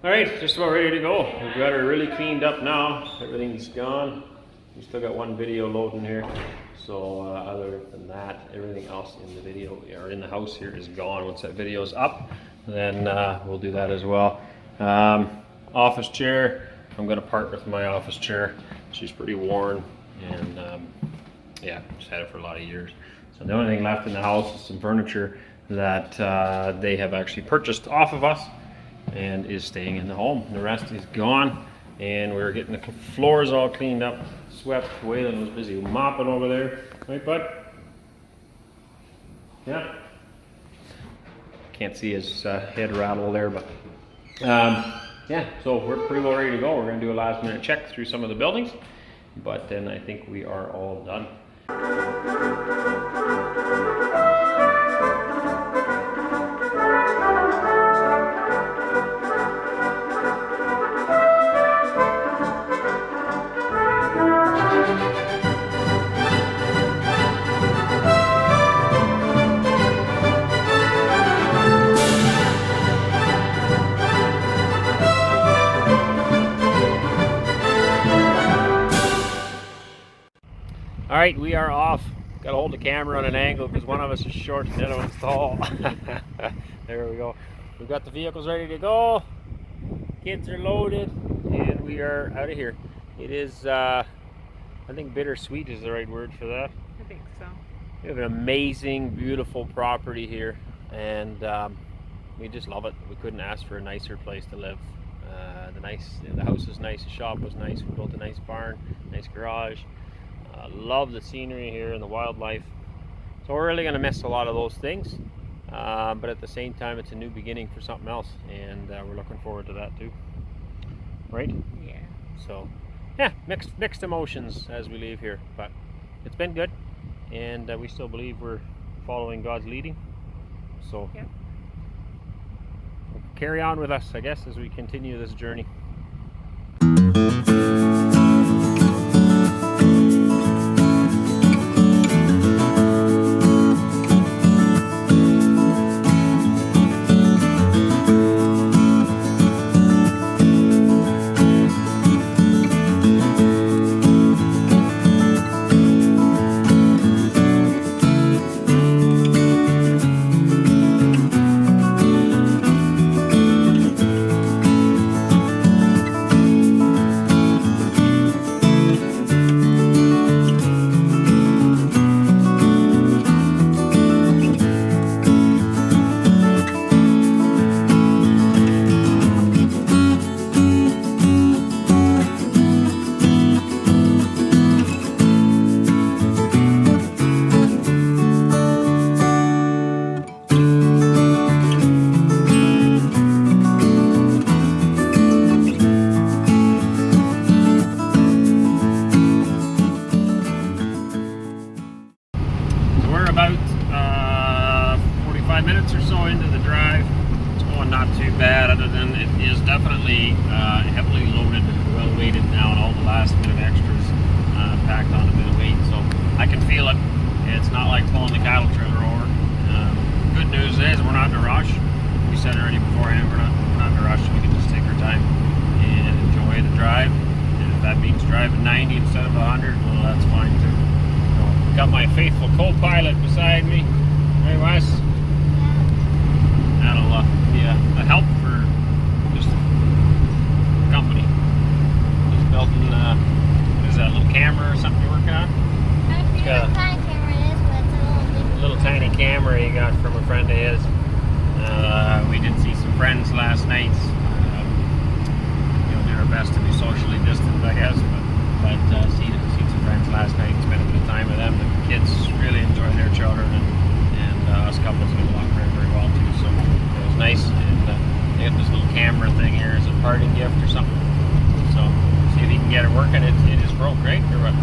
All right, just about ready to go. We've got her really cleaned up now. Everything's gone. We still got one video loading here. So other than that, everything else in the video or in the house here is gone. Once that video's up, then we'll do that as well. Office chair. I'm gonna part with my office chair. She's pretty worn, and yeah, just had it for a lot of years. So the only thing left in the house is some furniture that they have actually purchased off of us and is staying in the home. The rest is gone, and we're getting the floors all cleaned up, swept. Waylon was busy mopping over there, right, bud? Yeah. Can't see his head rattle there, but yeah. So we're pretty well ready to go. We're going to do a last-minute check through some of the buildings, but then I think we are all done. All right, we are off. Got to hold the camera on an angle because one of us is short and the other one's tall. There we go. We've got the vehicles ready to go. Kids are loaded, and we are out of here. It is, I think bittersweet is the right word for that. I think so. We have an amazing, beautiful property here, and we just love it. We couldn't ask for a nicer place to live. The house is nice, the shop was nice. We built a nice barn, nice garage. Love the scenery here and the wildlife. So we're really going to miss a lot of those things, but at the same time it's a new beginning for something else, and we're looking forward to that too, right? Yeah. So yeah, mixed emotions as we leave here, but it's been good, and we still believe we're following God's leading. So yep. Carry on with us, I guess, as we continue this journey. About 45 minutes or so into the drive. It's going not too bad, other than it is definitely heavily loaded, well weighted now, and all the last bit of extras packed on a bit of weight. So I can feel it. It's not like pulling the cattle trailer over. Good news is we're not in a rush. We said already beforehand we're not in a rush. We can just take our time and enjoy the drive. And if that means driving 90 instead of 100, well, that's fine too. Got my faithful co-pilot beside me. Hey, Wes. That'll be a help for just company. Just building, what is that, little camera or something you're working on? I don't know what kind of camera it is, but it's a little tiny camera he got from a friend of his. We did see some friends last night. Did our best to be socially distant, I guess, but see some friends last night and spent a bit of time with them. The kids really enjoy their children, and us couples get along very, very well too. So it was nice, and they got this little camera thing here as a parting gift or something. So see if he can get it working. It is broke, right? Or what?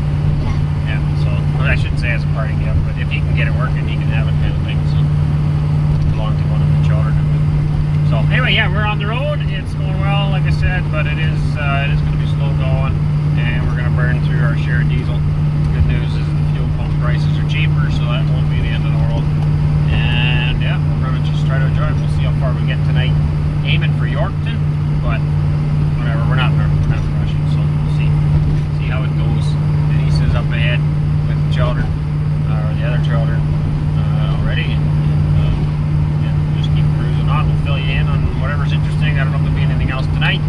Yeah. So I shouldn't say as a parting gift, but if he can get it working, he can have it, kind of thing. So it belonged to one of the children. So anyway, yeah, we're on the road. It's going well, like I said, but it is going to be slow going, and we're going to burn through our share of diesel. Good news is the fuel pump prices are cheaper, so that won't be the end of the world. And yeah, we're going to just try to enjoy it. We'll see how far we get tonight. Aiming for Yorkton, but morning. I don't know if there'll be anything else tonight.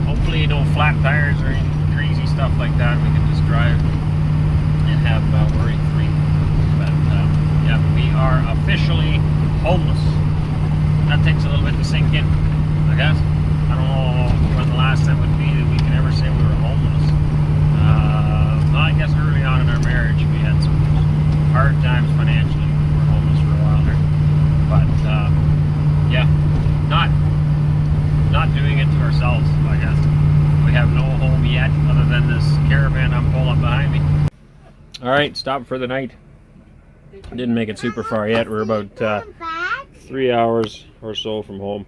Hopefully no flat tires or any crazy stuff like that. We can just drive and have worry-free. But yeah, we are officially homeless. That takes a little bit to sink in, I guess. I don't know when the last time would be that we can ever say we were homeless. Well, I guess early on in our marriage we had some hard times financially. We were homeless for a while there. But yeah, not doing it to ourselves, I guess. We have no home yet other than this caravan I'm pulling behind me. Alright, stop for the night. Didn't make it super far yet. We're about 3 hours or so from home.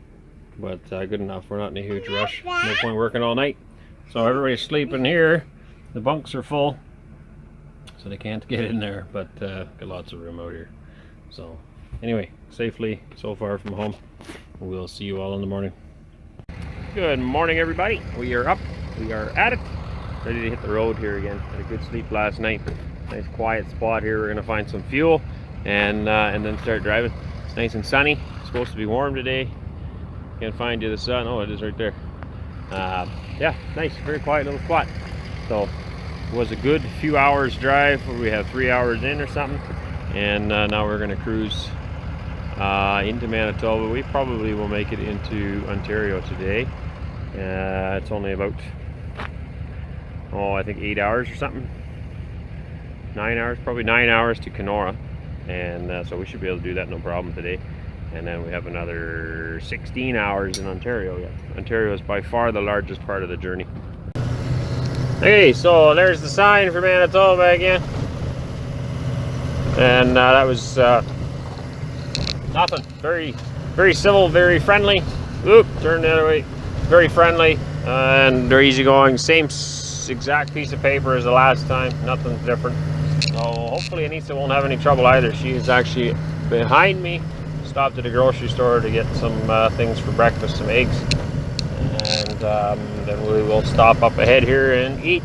But good enough. We're not in a huge rush. No point working all night. So everybody's sleeping here. The bunks are full, so they can't get in there, but got lots of room out here. So anyway, safely so far from home. We'll see you all in the morning. Good morning, everybody. We are up. We are at it. Ready to hit the road here again. Had a good sleep last night. Nice quiet spot here. We're gonna find some fuel and then start driving. It's nice and sunny. It's supposed to be warm today. Can't find you the sun. Oh, it is right there. Yeah, nice, very quiet little spot. So it was a good few hours drive. We have 3 hours in or something, and now we're going to cruise into Manitoba. We probably will make it into Ontario today. It's only about, I think 8 hours or something. 9 hours, probably 9 hours to Kenora, and so we should be able to do that no problem today. And then we have another 16 hours in Ontario yet. Ontario is by far the largest part of the journey. Okay, so there's the sign for Manitoba again. And that was nothing. Very, very civil, very friendly. Oop, turn the other way. Very friendly and they're easygoing. Same exact piece of paper as the last time. Nothing's different. So hopefully Anissa won't have any trouble either. She is actually behind me. Stopped at a grocery store to get some things for breakfast, some eggs, and then we will stop up ahead here and eat.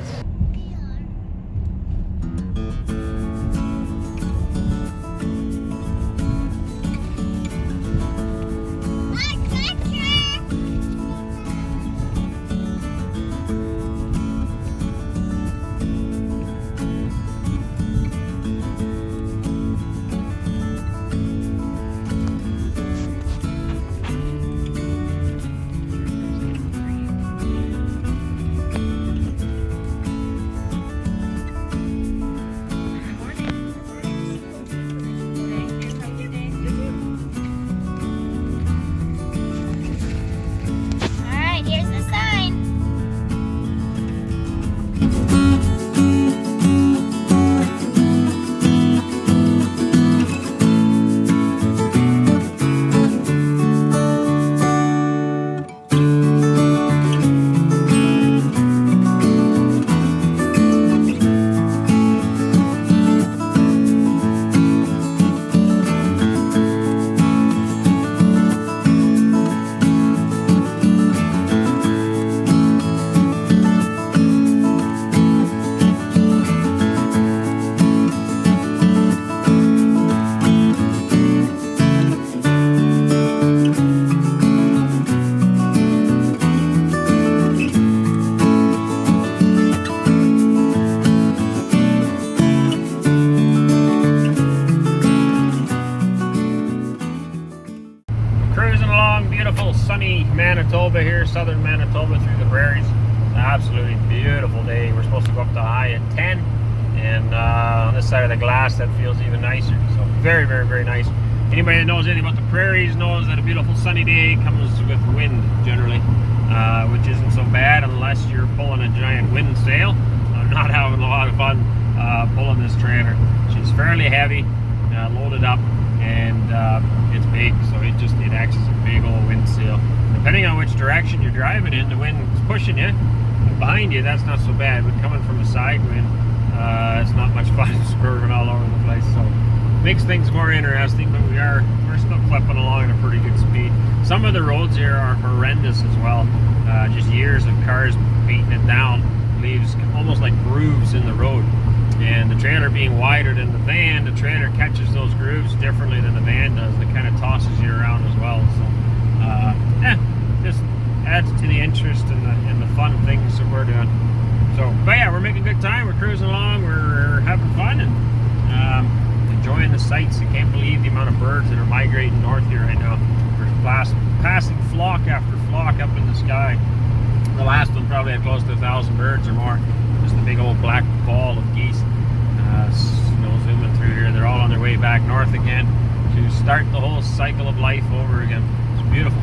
Sunny Manitoba here, southern Manitoba through the prairies. Absolutely beautiful day. We're supposed to go up to a high at 10, and on this side of the glass that feels even nicer. So very, very, very nice. Anybody that knows anything about the prairies knows that a beautiful sunny day comes with wind generally, which isn't so bad unless you're pulling a giant wind sail. I'm not having a lot of fun pulling this trailer. She's fairly heavy, loaded up, and it's big, so it acts as a big old wind sail. Depending on which direction you're driving in, the wind is pushing you. Behind you, that's not so bad, but coming from a side wind, it's not much fun swerving all over the place. So makes things more interesting, but we're still clipping along at a pretty good speed. Some of the roads here are horrendous as well. Just years of cars beating it down leaves almost like grooves in the road. And the trailer being wider than the van, the trailer catches those grooves differently than the van does. It kind of tosses you around as well. So, just adds to the interest and the fun things that we're doing. So, but yeah, we're making good time. We're cruising along. We're having fun and enjoying the sights. I can't believe the amount of birds that are migrating north here right now. We're passing flock after flock up in the sky. The last one probably had close to 1,000 birds or more. Just a big old black ball of geese. Zooming through here. They're all on their way back north again to start the whole cycle of life over again. It's beautiful.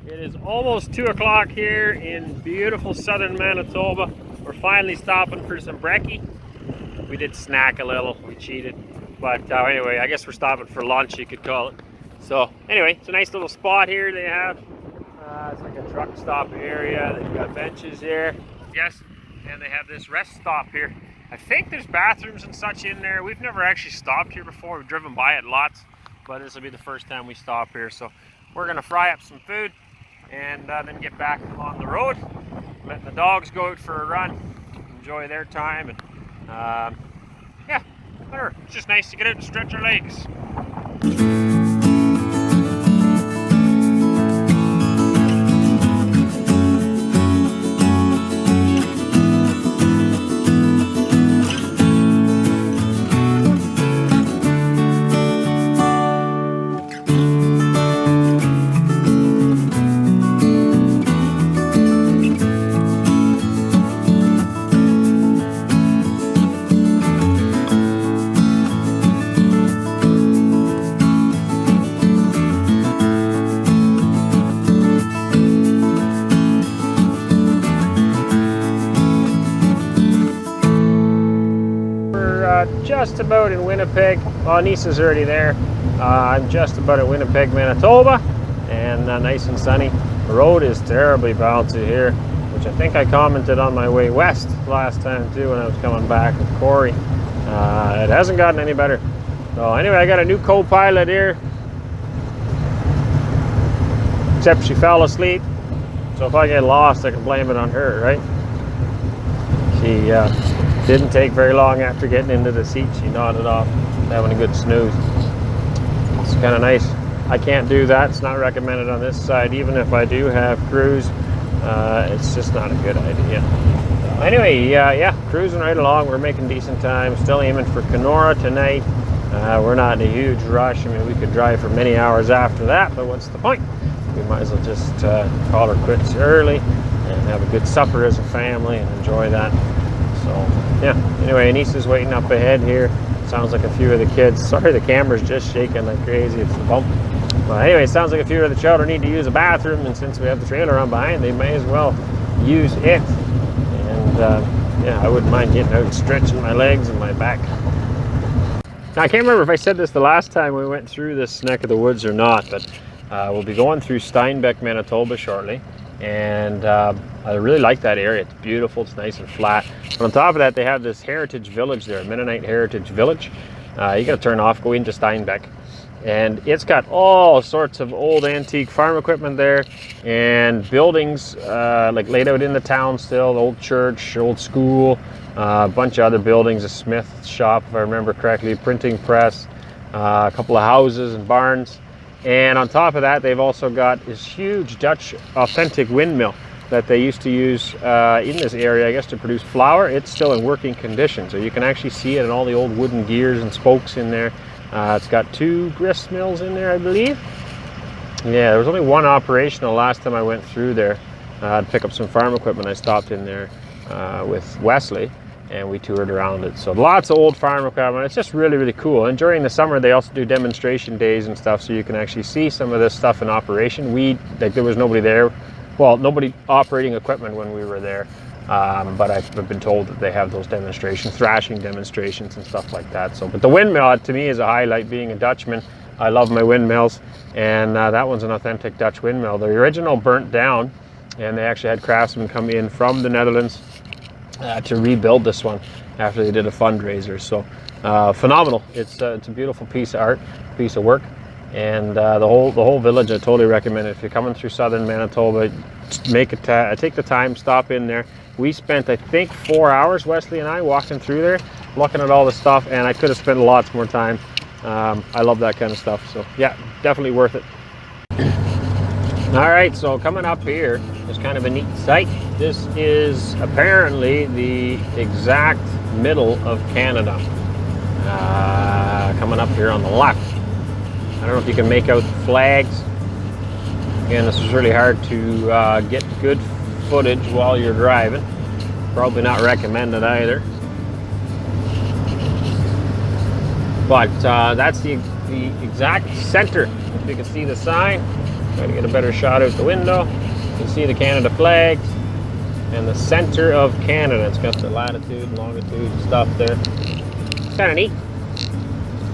It is almost 2 o'clock here in beautiful southern Manitoba. We're finally stopping for some brekkie. We did snack a little, we cheated. But anyway, I guess we're stopping for lunch, you could call it. So anyway, it's a nice little spot here they have. It's like a truck stop area. They've got benches here. Yes, and they have this rest stop here. I think there's bathrooms and such in there. We've never actually stopped here before. We've driven by it lots, but this will be the first time we stop here. So we're gonna fry up some food and then get back on the road, letting the dogs go out for a run, enjoy their time, and yeah, whatever. It's just nice to get out and stretch our legs. Just about in Winnipeg. Well, Nisa's already there. I'm just about at Winnipeg, Manitoba, and nice and sunny. The road is terribly bouncy here, which I think I commented on my way west last time too when I was coming back with Corey. It hasn't gotten any better. So anyway, I got a new co-pilot here, except she fell asleep. So if I get lost, I can blame it on her, right? She didn't take very long after getting into the seat. She nodded off, having a good snooze. It's kind of nice. I can't do that. It's not recommended on this side. Even if I do have cruise, it's just not a good idea. Anyway, yeah, cruising right along. We're making decent time. Still aiming for Kenora tonight. We're not in a huge rush. I mean, we could drive for many hours after that, but what's the point? We might as well just call her quits early and have a good supper as a family and enjoy that. So yeah, anyway, Anissa's waiting up ahead here. Sounds like a few of the kids. Sorry, the camera's just shaking like crazy. It's the bump. Well, anyway, it sounds like a few of the children need to use a bathroom, and since we have the trailer on behind, they may as well use it. And yeah, I wouldn't mind getting out and stretching my legs and my back. Now, I can't remember if I said this the last time we went through this neck of the woods or not, but we'll be going through Steinbeck, Manitoba shortly. And I really like that area. It's beautiful, it's nice and flat. But on top of that, they have this heritage village there, Mennonite Heritage Village. You gotta turn off, go into Steinbeck. And it's got all sorts of old antique farm equipment there and buildings like laid out in the town still, the old church, old school, a bunch of other buildings, a smith shop, if I remember correctly, printing press, a couple of houses and barns. And on top of that, they've also got this huge Dutch authentic windmill that they used to use in this area, I guess, to produce flour. It's still in working condition, so you can actually see it in all the old wooden gears and spokes in there. It's got 2 grist mills in there, I believe. Yeah, there was only one operational last time I went through there to pick up some farm equipment. I stopped in there with Wesley, and we toured around it. So lots of old farm equipment. It's just really, really cool. And during the summer, they also do demonstration days and stuff, so you can actually see some of this stuff in operation. There was nobody there. Well, nobody operating equipment when we were there. But I've been told that they have those demonstrations, thrashing demonstrations and stuff like that. So, but the windmill to me is a highlight. Being a Dutchman, I love my windmills, and that one's an authentic Dutch windmill. The original burnt down, and they actually had craftsmen come in from the Netherlands to rebuild this one after they did a fundraiser. So phenomenal. It's a beautiful piece of art, piece of work, and the whole village I totally recommend it. If you're coming through southern Manitoba, take the time, stop in there. We spent, I think, 4 hours, Wesley and I, walking through there, looking at all the stuff, and I could have spent lots more time. I love that kind of stuff, so yeah, definitely worth it. All right, so coming up here is kind of a neat site. This is apparently the exact middle of Canada. Coming up here on the left. I don't know if you can make out the flags. Again, this is really hard to get good footage while you're driving. Probably not recommended either. But that's the exact center. If you can see the sign, try to get a better shot out the window. You can see the Canada flags and the center of Canada. It's got the latitude and longitude stuff there. It's kind of neat.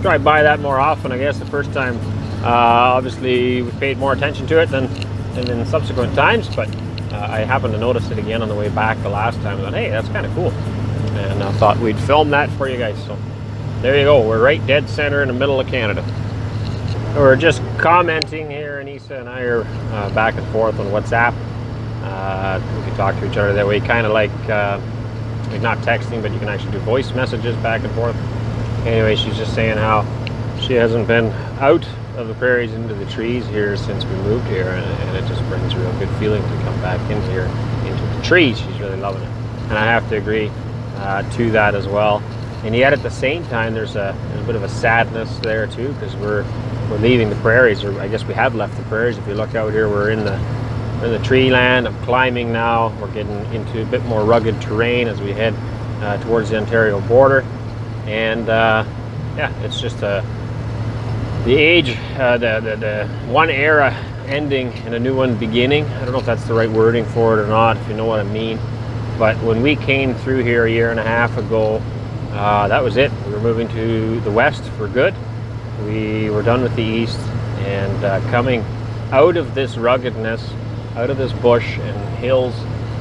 Drive by that more often, I guess. The first time, obviously, we paid more attention to it than in subsequent times, but I happened to notice it again on the way back the last time. I thought, hey, that's kind of cool. And I thought we'd film that for you guys. So there you go. We're right dead center in the middle of Canada. We're just commenting here, and Isa and I are back and forth on WhatsApp. We can talk to each other that way, kind of like not texting, but you can actually do voice messages back and forth. Anyway, she's just saying how she hasn't been out of the prairies into the trees here since we moved here, and it just brings a real good feeling to come back in here into the trees. She's really loving it, and I have to agree to that as well. And yet at the same time, there's a bit of a sadness there too, because we're leaving the prairies, or I guess we have left the prairies. If you look out here, we're in the tree land. I'm climbing now. We're getting into a bit more rugged terrain as we head towards the Ontario border. And yeah, it's just the age, the one era ending and a new one beginning. I don't know if that's the right wording for it or not, if you know what I mean. But when we came through here a year and a half ago, that was it. We were moving to the west for good. We were done with the east, and coming out of this ruggedness, out of this bush and hills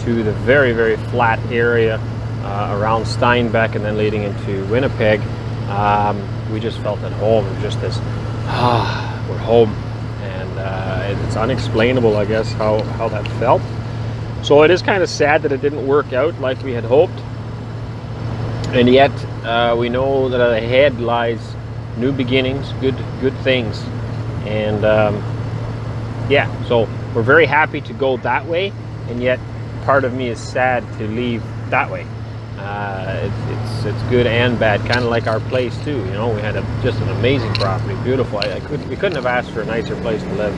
to the very, very flat area around Steinbeck and then leading into Winnipeg, we just felt at home. It was just this, we're home. And it's unexplainable, I guess, how that felt. So it is kind of sad that it didn't work out like we had hoped. And yet, we know that ahead lies new beginnings, good things. And yeah, so we're very happy to go that way, and yet part of me is sad to leave that way. It's good and bad, kind of like our place too. You know, we had just an amazing property, beautiful. We couldn't have asked for a nicer place to live,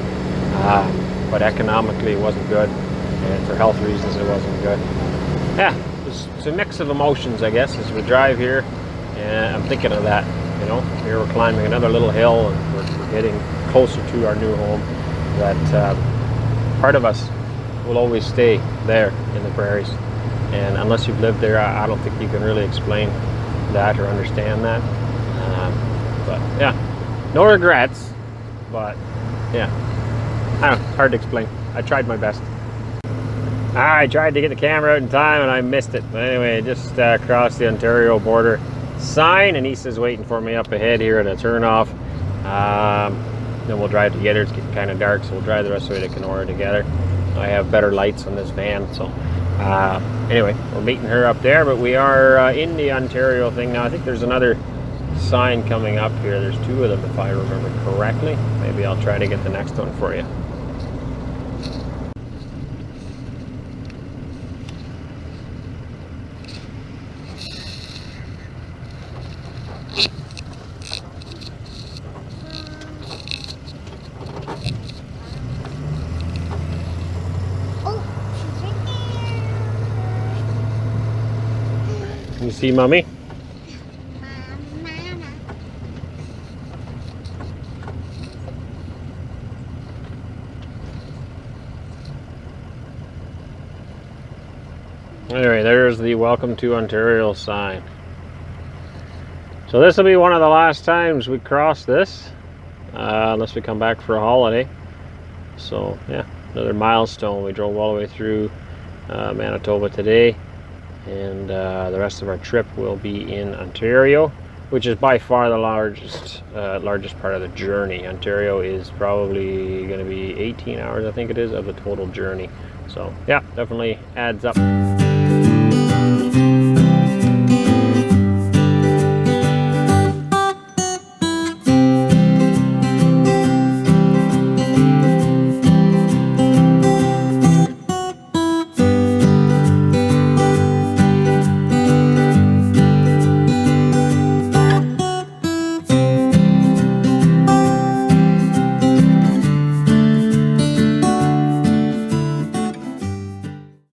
but economically it wasn't good, and for health reasons it wasn't good. Yeah, it's a mix of emotions, I guess, as we drive here, and I'm thinking of that. You know, here we're climbing another little hill, and we're getting closer to our new home. That part of us will always stay there in the prairies. And unless you've lived there, I don't think you can really explain that or understand that. But yeah, no regrets. But yeah, I don't know, hard to explain. I tried my best. I tried to get the camera out in time and I missed it. But anyway, just crossed the Ontario border sign, and Isa's waiting for me up ahead here at a turnoff. Then we'll drive together. It's getting kind of dark, so we'll drive the rest of the way to Kenora together. I have better lights on this van, so anyway, we're meeting her up there, but we are in the Ontario thing now. I think there's another sign coming up here. There's two of them, if I remember correctly. Maybe I'll try to get the next one for you. You see Mommy? Anyway, there's the Welcome to Ontario sign. So this will be one of the last times we cross this, unless we come back for a holiday. So yeah, another milestone. We drove all the way through Manitoba today. And the rest of our trip will be in Ontario, which is by far the largest part of the journey. Ontario is probably going to be 18 hours, I think it is, of the total journey. So yeah, definitely adds up.